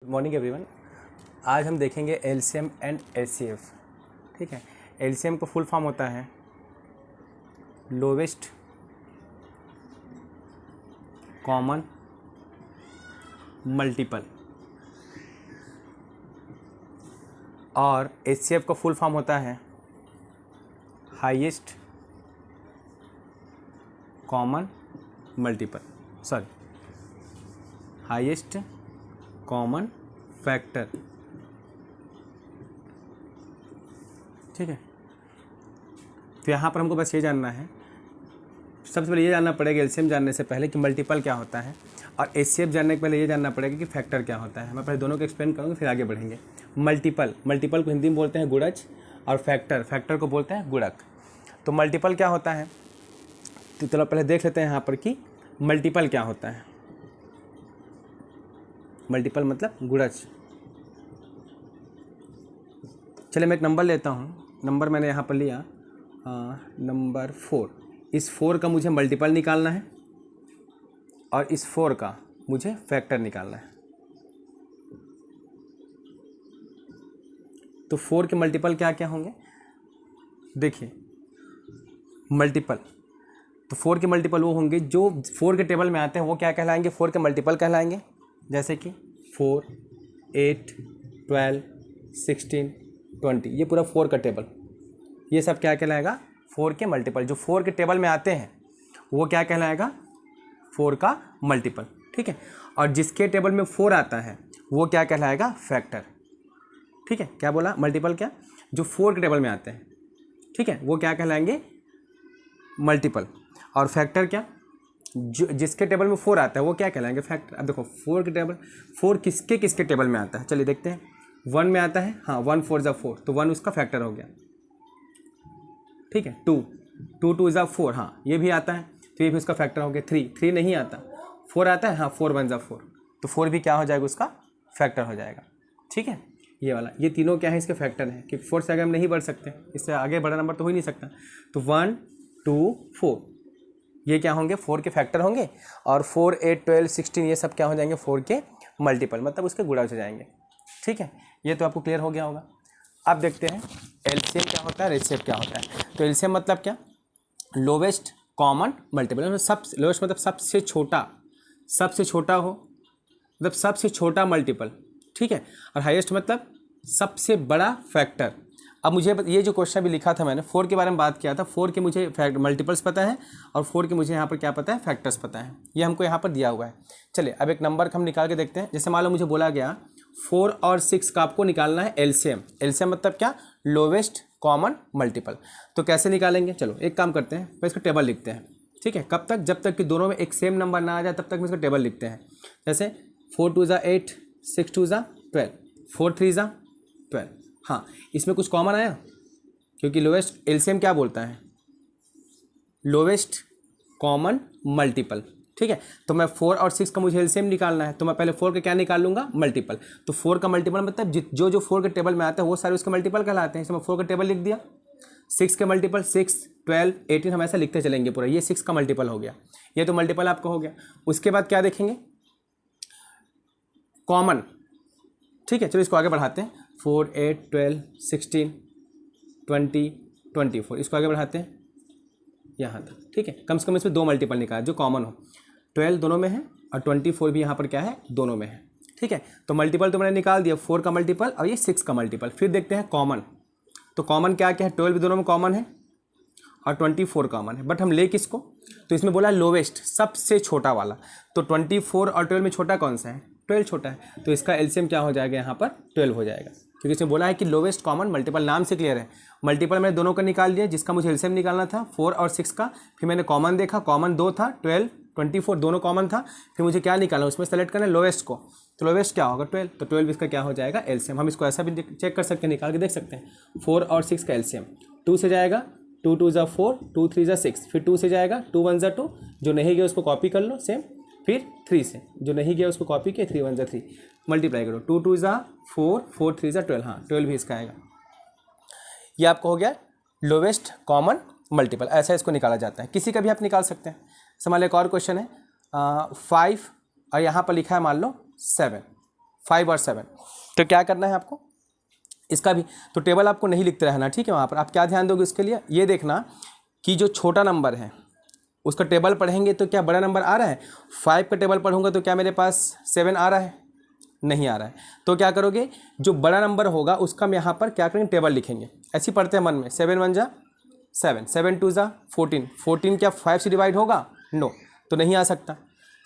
Morning everyone. आज हम देखेंगे एलसीएम एंड एचसीएफ। ठीक है, एलसीएम का फुल फॉर्म होता है लोवेस्ट कॉमन मल्टीपल, और एचसीएफ का फुल फॉर्म होता है highest common multiple, highest common factor. ठीक है, तो यहाँ पर हमको बस ये जानना है, सबसे पहले ये जानना पड़ेगा एलसीएम जानने से पहले कि मल्टीपल क्या होता है, और एचसीएफ जानने के पहले ये जानना पड़ेगा कि फैक्टर क्या होता है। मैं पहले दोनों को एक्सप्लेन करूँगा, फिर आगे बढ़ेंगे। मल्टीपल को हिंदी में बोलते हैं गुणज, और फैक्टर को बोलते हैं गुणक। तो मल्टीपल क्या होता है, तो चलो पहले देख लेते हैं यहाँ पर कि मल्टीपल क्या होता है। मल्टीपल मतलब गुणज। चलिए मैं एक नंबर लेता हूँ, नंबर मैंने यहाँ पर लिया नंबर 4। इस 4 का मुझे मल्टीपल निकालना है और इस 4 का मुझे फैक्टर निकालना है। तो 4 के मल्टीपल क्या क्या होंगे, देखिए मल्टीपल, तो 4 के मल्टीपल वो होंगे जो 4 के टेबल में आते हैं, वो क्या कहलाएंगे, 4 के मल्टीपल कहलाएंगे। जैसे कि 4, 8, 12, 16, 20, ये पूरा 4 का टेबल, ये सब क्या कहलाएगा, 4 के मल्टीपल। जो 4 के टेबल में आते हैं वो क्या कहलाएगा, 4 का मल्टीपल। ठीक है, और जिसके टेबल में 4 आता है वो क्या कहलाएगा, फैक्टर। ठीक है, क्या बोला, मल्टीपल क्या, जो 4 के टेबल में आते हैं, ठीक है, वो क्या कहलाएंगे, मल्टीपल। और फैक्टर क्या, जो जिसके टेबल में 4 आता है वो क्या कहलाएंगे, फैक्टर। अब देखो 4 के टेबल, 4 किसके टेबल में आता है, चलिए देखते हैं। 1 में आता है, हाँ 1 4 ज़ा 4, तो 1 उसका फैक्टर हो गया। ठीक है, 2 2 ज़ा 4, हाँ ये भी आता है, तो ये भी उसका फैक्टर हो गया। 3 नहीं आता, 4 आता है, हाँ 4 1 ज़ा 4, तो 4 भी क्या हो जाएगा, उसका फैक्टर हो जाएगा। ठीक है, ये वाला, ये तीनों क्या है, इसके फैक्टर हैं, कि 4 से आगे हम नहीं बढ़ सकते, इससे आगे बड़ा नंबर तो हो ही नहीं सकता। तो 1 2 4 ये क्या होंगे, 4 के फैक्टर होंगे, और 4 8 12 16 ये सब क्या हो जाएंगे, 4 के मल्टीपल, मतलब उसके गुणज हो जाएंगे। ठीक है, ये तो आपको क्लियर हो गया होगा। अब देखते हैं एलसीएम क्या होता है, एचसीएफ क्या होता है। तो एलसीएम मतलब क्या, लोवेस्ट कॉमन मल्टीपल, लोवेस्ट मतलब सबसे छोटा हो, मतलब सबसे छोटा मल्टीपल। ठीक है, और हाईएस्ट मतलब सबसे बड़ा फैक्टर। अब मुझे ये जो क्वेश्चन भी लिखा था मैंने, 4 के बारे में बात किया था, 4 के मुझे मल्टीपल्स पता है, और 4 के मुझे यहाँ पर क्या पता है, फैक्टर्स पता है, ये हमको यहाँ पर दिया हुआ है। चलिए अब एक नंबर का हम निकाल के देखते हैं। जैसे मान लो मुझे बोला गया 4 और 6 का आपको निकालना है एलसीएम। एलसीएम मतलब क्या, लोवेस्ट कॉमन मल्टीपल। तो कैसे निकालेंगे, चलो एक काम करते हैं, पहले इसका टेबल लिखते हैं। ठीक है, कब तक, जब तक कि दोनों में एक सेम नंबर ना आ जाए तब तक हम इसका टेबल लिखते हैं। जैसे 4 2 ज़ा 8, 6 2 ज़ा 12, 4 3 ज़ा 12। हाँ, इसमें कुछ कॉमन आया, क्योंकि लोवेस्ट, एलसीएम क्या बोलता है, लोवेस्ट कॉमन मल्टीपल। ठीक है, तो मैं 4 और 6 का मुझे एलसीएम निकालना है, तो मैं पहले 4 का क्या निकाल लूँगा, मल्टीपल। तो 4 का मल्टीपल मतलब जो 4 के टेबल में आता है वो सारे उसके मल्टीपल कहलाते हैं। इसमें 4 का टेबल लिख दिया। 6 के मल्टीपल 6 12 18, हम ऐसा लिखते चलेंगे पूरा, ये 6 का मल्टीपल हो गया, ये तो मल्टीपल आपका हो गया। उसके बाद क्या देखेंगे, कॉमन। ठीक है, चलो इसको आगे बढ़ाते हैं। 4 8 12 16 20 24, इसको आगे बढ़ाते हैं यहाँ तक। ठीक है, कम से कम इसमें 2 मल्टीपल निकाल जो कॉमन हो। 12 दोनों में है और 24 भी यहाँ पर क्या है, दोनों में है। ठीक है, तो मल्टीपल तो मैंने निकाल दिया, 4 का मल्टीपल और ये 6 का मल्टीपल। फिर देखते हैं कॉमन। तो कॉमन क्या क्या है, 12 भी दोनों में कॉमन है और 24 कॉमन है, बट हम ले किसको, तो इसमें बोला लोवेस्ट, सबसे छोटा वाला। तो 24 और 12 में छोटा कौन सा है, 12 छोटा है, तो इसका एलसीएम क्या हो जाएगा, यहाँ पर 12 हो जाएगा, क्योंकि इसमें बोला है कि लोवेस्ट कॉमन मल्टीपल, नाम से क्लियर है। मल्टीपल मैंने दोनों का निकाल लिया, जिसका मुझे एलसीएम निकालना था 4 और 6 का। फिर मैंने कॉमन देखा, कॉमन 2 था, 12 24 दोनों कॉमन था। फिर मुझे क्या निकालना, उसमें सेलेक्ट करना है लोवेस्ट को, तो लोवेस्ट क्या होगा, 12, तो 12 इसका क्या हो जाएगा, एलसीएम। हम इसको ऐसा भी चेक कर सकते हैं, निकाल के देख सकते हैं। 4 और 6 का एलसीएम 2 से जाएगा, 2 2 ज़ा 4, 2 3 ज़ा 6, फिर 2 से जाएगा, 2 1 ज़ा 2, जो नहीं गया उसको कॉपी कर लो सेम। फिर 3 से, जो नहीं गया उसको कॉपी किया, 3 1 ज़ा 3, मल्टीप्लाई करो, 2 2 ज़ा 4, 4 3 ज़ा 12, हाँ 12 भी इसका आएगा। ये आपको हो गया लोवेस्ट कॉमन मल्टीपल, ऐसा इसको निकाला जाता है। किसी का भी आप निकाल सकते हैं। समझ लो एक और क्वेश्चन है, 5 और यहाँ पर लिखा है मान लो 7, 5 और 7। तो क्या करना है आपको, इसका भी तो टेबल आपको नहीं लिखते रहना, ठीक है। वहाँ पर आप क्या ध्यान दोगे उसके लिए, ये देखना कि जो छोटा नंबर है उसका टेबल पढ़ेंगे तो क्या बड़ा नंबर आ रहा है। 5 का टेबल पढ़ूंगा तो क्या मेरे पास 7 आ रहा है, नहीं आ रहा है। तो क्या करोगे, जो बड़ा नंबर होगा उसका हम यहाँ पर क्या करेंगे, टेबल लिखेंगे। ऐसे पढ़ते हैं मन में, 7 1 जा 7, 7 2 जा 14, 14 क्या 5 से डिवाइड होगा, नो, तो नहीं आ सकता।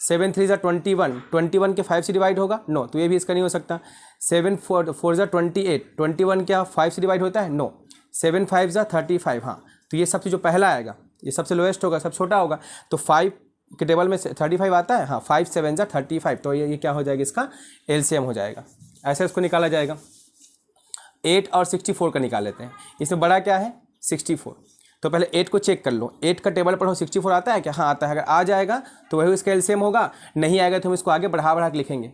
7 3 जा 21, 21 के 5 से डिवाइड होगा, नो, तो ये भी इसका नहीं हो सकता। 7 4 जा 28, 21 क्या 5 से डिवाइड होता है, नो। 7 5 जा 35, हाँ, तो ये सबसे जो पहला आएगा ये सबसे लोएस्ट होगा, सब छोटा होगा। तो 5 के टेबल में 35 आता है, हाँ, 5 7 जा 35, तो ये क्या हो जाएगा, इसका एलसीएम हो जाएगा। ऐसे इसको निकाला जाएगा। 8 और 64 का निकाल लेते हैं। इसमें बड़ा क्या है, 64। तो पहले 8 को चेक कर लो, 8 का टेबल पढ़ो, 64 आता है क्या, हाँ आता है। अगर आ जाएगा तो वही इसका एलसीएम होगा, नहीं आएगा तो हम इसको आगे बढ़ा के लिखेंगे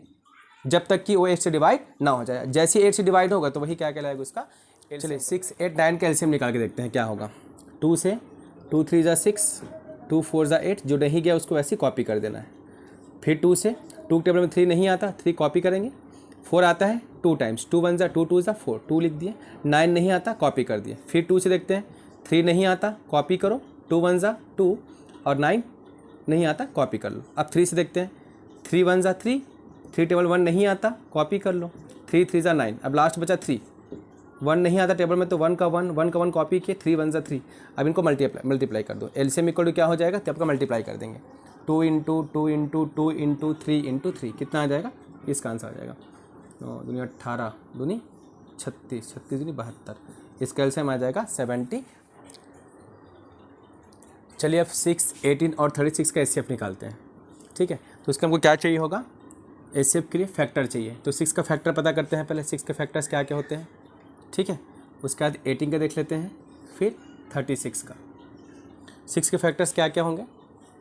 जब तक कि वो 8 से डिवाइड ना हो जाए। जैसे 8 से डिवाइड होगा तो वही क्या कहलाएगा उसका। चलिए 6 8 9 का एलसीएम निकाल के देखते हैं क्या होगा। 2 से 2 3 जा 6, 2 4 जा 8, जो नहीं गया उसको वैसे कॉपी कर देना है। फिर 2 से 2 टेबल में 3 नहीं आता, 3 कॉपी करेंगे। 4 आता है 2 टाइम्स, 2 1 जा 2 2 जा 4, 2 लिख दिए। 9 नहीं आता, कॉपी कर दिए। फिर 2 से देखते हैं, 3 नहीं आता, कॉपी करो, 2 1 जा 2 और 9 नहीं आता, कॉपी कर लो। अब 3 से देखते हैं, 3 1 जा 3, 3 टेबल 1 नहीं आता, कॉपी कर लो। 3 3 जा 9, अब लास्ट बचा 3, 1 नहीं आता टेबल में तो 1 का 1 कॉपी किए, 3 1 जा 3। अब इनको मल्टीप्लाई कर दो। एलसीएम इक्वल टू क्या हो जाएगा, तब का मल्टीप्लाई कर देंगे। 2 इंटू 2 इंटू 2 इंटू 3 इंटू 3, कितना आ जाएगा, इसका आंसर आ जाएगा 9 दूनी 18 दूनी 36, 36 दूनी 72, इसका एलसीएम आ जाएगा 70। चलिए अब 6 18 और 36 का एचसीएफ निकालते हैं, ठीक है। तो इसका हमको क्या चाहिए होगा, एचसीएफ के लिए फैक्टर चाहिए। तो 6 का फैक्टर पता करते हैं पहले, 6 के फैक्टर्स क्या क्या होते हैं, ठीक है। उसके बाद 18 का देख लेते हैं, फिर 36 का। 6 के फैक्टर्स क्या क्या होंगे,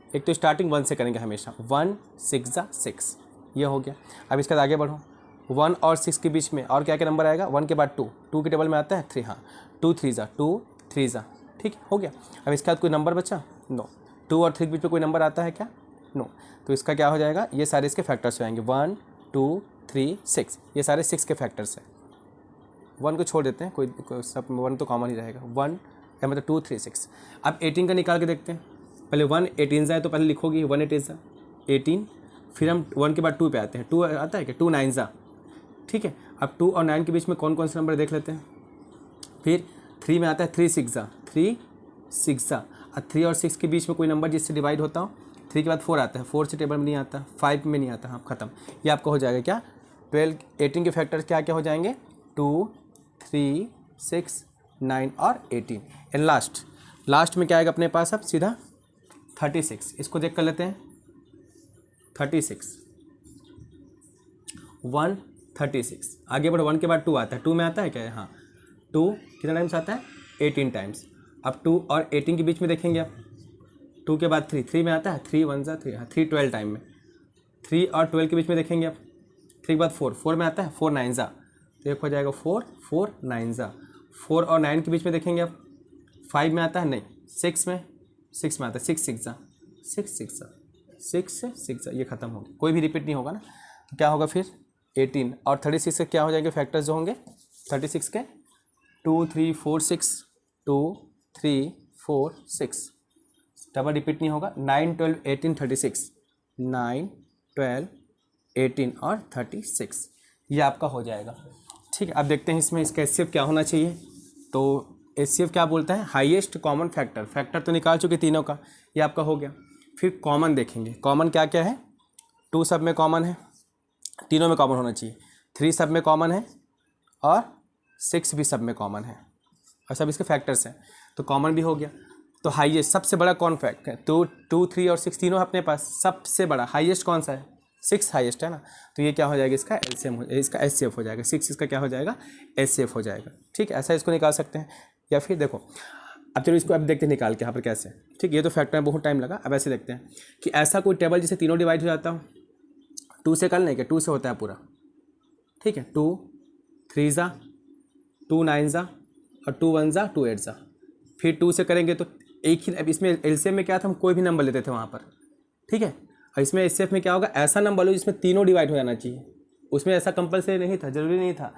एक तो स्टार्टिंग 1 से करेंगे हमेशा, 1 6 जा 6, ये हो गया। अब इसके बाद आगे बढ़ो, 1 और 6 के बीच में और क्या क्या नंबर आएगा, 1 के बाद 2, 2 के टेबल में आता है 3, हाँ, 2 3 जा 2 3 जा, ठीक हो गया। अब इसके बाद कोई नंबर बचा, नो। 2 और 3 के बीच में कोई नंबर आता है क्या, नो। तो इसका क्या हो जाएगा, ये सारे इसके फैक्टर्स हो जाएंगे, 1 2 3 6, ये सारे 6 के फैक्टर्स हैं। 1 को छोड़ देते हैं, कोई सब 1 तो कॉमन ही रहेगा, 1 या मतलब 2 3 6। अब 18 का निकाल के देखते हैं। पहले 1 18 जाए तो पहले लिखोगी 1 18 जा 18, फिर हम 1 के बाद 2 पे आते हैं। 2 आता है क्या, 2 9 जा, ठीक है। अब 2 और 9 के बीच में कौन कौन से नंबर देख लेते हैं। फिर 3 में आता है 3 6 जा 3 6 जा। अब 3 और 6 के बीच में कोई नंबर जिससे डिवाइड होता हो, 3 के बाद 4 आता है, 4 से टेबल में नहीं आता, 5 में नहीं आता, हाँ खत्म। ये आपका हो जाएगा क्या, 12 18 के फैक्टर्स क्या क्या हो जाएंगे, 2 3 6 9 और 18। एंड लास्ट में क्या आएगा अपने पास, अब सीधा 36। इसको चेक कर लेते हैं, 36 1 36। आगे बढ़ो, 1 के बाद 2 आता है, 2 में आता है क्या, हाँ 2 कितना टाइम्स आता है, 18 टाइम्स। अब 2 और 18 के बीच में देखेंगे आप, 2 के बाद 3 में आता है, 3 1 जा 3, हाँ 3 12 टाइम में। 3 और 12 के बीच में देखेंगे आप, 3 के बाद 4 में आता है, 4 9 जा, तो एक हो जाएगा 4 4 9 जा। 4 और 9 के बीच में देखेंगे आप, 5 में आता है, नहीं 6 में आता है, 6 6 जा 6 6 जा 6 से 6 जा, ये खत्म हो गया, कोई भी रिपीट नहीं होगा ना। तो क्या होगा फिर 18 और 36 के क्या हो जाएंगे फैक्टर्स जो होंगे 36 के, 2 3 4 6 2 3 4 6, डबल रिपीट नहीं होगा। 9 12 18 36, 9 12 18 और 36, ये आपका हो जाएगा, ठीक है। अब देखते हैं इसमें इसका एचसीएफ क्या होना चाहिए। तो एचसीएफ क्या बोलता है, हाईएस्ट कॉमन फैक्टर। फैक्टर तो निकाल चुके तीनों का, ये आपका हो गया। फिर कॉमन देखेंगे, कॉमन क्या क्या है, 2 सब में कॉमन है, तीनों में कॉमन होना चाहिए। 3 सब में कॉमन है और 6 भी सब में कॉमन है, और सब इसके फैक्टर्स हैं, तो कॉमन भी हो गया। तो हाईएस्ट सबसे बड़ा कौन फैक्ट है, तो 2 3 और 6 तीनों अपने पास, सबसे बड़ा हाईएस्ट कौन सा है, 6 हाईएस्ट है ना। तो ये क्या हो जाएगा, इसका एलसीएम हो, इसका एचसीएफ हो जाएगा। 6 इसका क्या हो जाएगा, एचसीएफ हो जाएगा, ठीक है। ऐसा इसको निकाल सकते हैं। या फिर देखो, अब चलो इसको अब देखते हैं निकाल के यहाँ पर कैसे, ठीक। ये तो फैक्टर में बहुत टाइम लगा, अब ऐसे देखते हैं कि ऐसा कोई टेबल जिसे तीनों डिवाइड हो जाता हो। 2 से कर नहीं क्या, 2 से होता है पूरा, ठीक है। 2 3 जा 2 9 जा और 2 1 जा 2 8 जा। फिर 2 से करेंगे तो एक ही, अब इसमें एलसीएम में क्या था, हम कोई भी नंबर लेते थे वहाँ पर, ठीक है। और इसमें एचसीएफ में क्या होगा, ऐसा नंबर लो जिसमें तीनों डिवाइड हो जाना चाहिए, उसमें ऐसा कंपलसरी नहीं था, ज़रूरी नहीं था।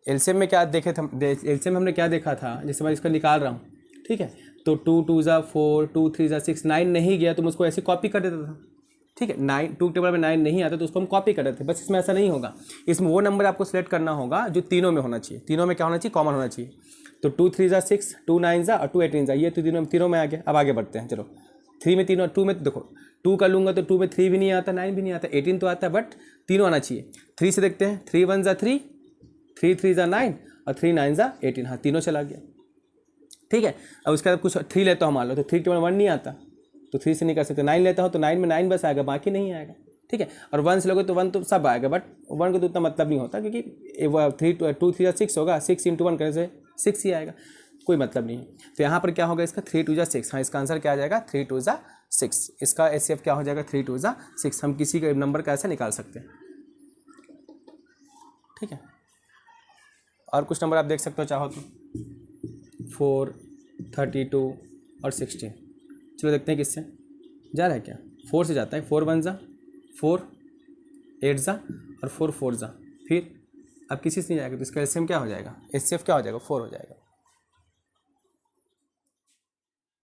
एलसीएम में क्या देखे थे, एलसीएम में हमने क्या देखा था, जैसे मैं इसका निकाल रहा हूँ, ठीक है, तो 2 2 ज़ा 4, 2 3 ज़ा 6, 9 नहीं गया तो मैं उसको ऐसे कॉपी कर देता था, ठीक है। 9 2 टेबल में 9 नहीं आता तो उसको हम कॉपी कर देते, बस इसमें ऐसा नहीं होगा। इसमें वो नंबर आपको सिलेक्ट करना होगा जो तीनों में होना चाहिए। तीनों में क्या होना चाहिए, कॉमन होना चाहिए। तो 2 3 ज़ा 6, 2 9 ज़ा और 2 18 ज़ा, ये तो तीनों में आ गया। अब आगे बढ़ते हैं, चलो 3 में तीनों, 2 में देखो 2 का लूँगा तो 2 में 3 भी नहीं आता, 9 भी नहीं आता, 18 तो आता है, बट तीनों आना चाहिए। 3 से देखते हैं, 3 1 ज़ा 3, 3 3 ज़ा 9 और 3 9 ज़ा 18, हाँ तीनों चला गया, ठीक है। अब उसके बाद कुछ 3 लेता हूँ मान लो, तो 3 टेबल 1 नहीं आता तो 3 से नहीं कर सकते। 9 लेता हूँ तो 9 में 9 बस आएगा, बाकी नहीं आएगा, ठीक है। और 1 से लोगे तो 1 तो सब आएगा, बट 1 को तो उतना मतलब नहीं होता क्योंकि 2 3 6 होगा, 6 × 1 करने से 6 ही आएगा, कोई मतलब नहीं है। तो यहाँ पर क्या होगा इसका, 3 2 ज़ा 6, हाँ इसका आंसर क्या आ जाएगा, 3 2 ज़ा 6। इसका एचसीएफ क्या हो जाएगा, 3 2 ज़ा 6। हम किसी के नंबर का ऐसे निकाल सकते हैं, ठीक है। और कुछ नंबर आप देख सकते हो चाहो तो, 4 32 और 16। चलो देखते हैं किससे जा रहा है, क्या 4 से जाता है, 4 1 ज़ा 4, 8 ज़ा और 4 4 ज़ा, फिर अब किसी से नहीं जाएगा तो इसका एलसीएम क्या हो जाएगा, एचसीएफ क्या हो जाएगा, 4 हो जाएगा।